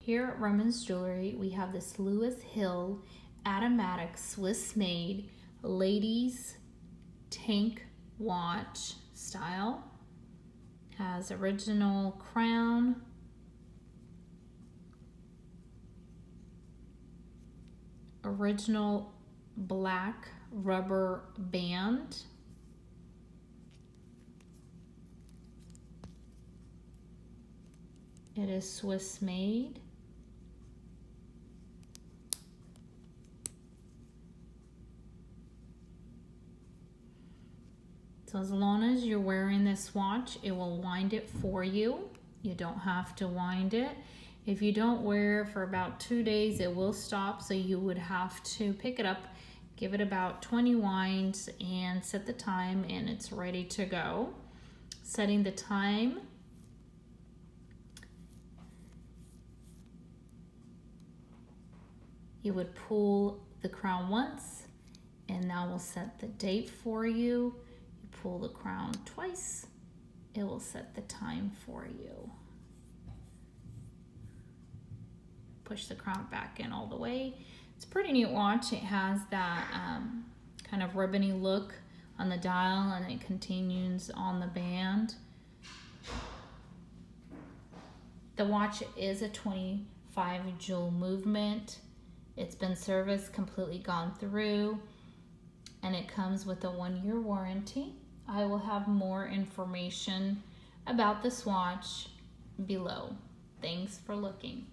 Here at Roman's Jewelry, we have this Lewis Hill automatic Swiss made ladies tank watch style. Has original crown, original black rubber band, it is Swiss made. So as long as you're wearing this watch, it will wind it for you. You don't have to wind it. If you don't wear it for about 2 days, it will stop. So you would have to pick it up, give it about 20 winds and set the time, and it's ready to go. Setting the time. You would pull the crown once, and that will set the date for you. Pull the crown twice, it will set the time for you. Push the crown back in all the way. It's a pretty neat watch. It has that kind of ribbony look on the dial, and it continues on the band. The watch is a 25 jewel movement. It's been serviced, completely gone through, and it comes with a 1-year warranty. I will have more information about this watch below. Thanks for looking.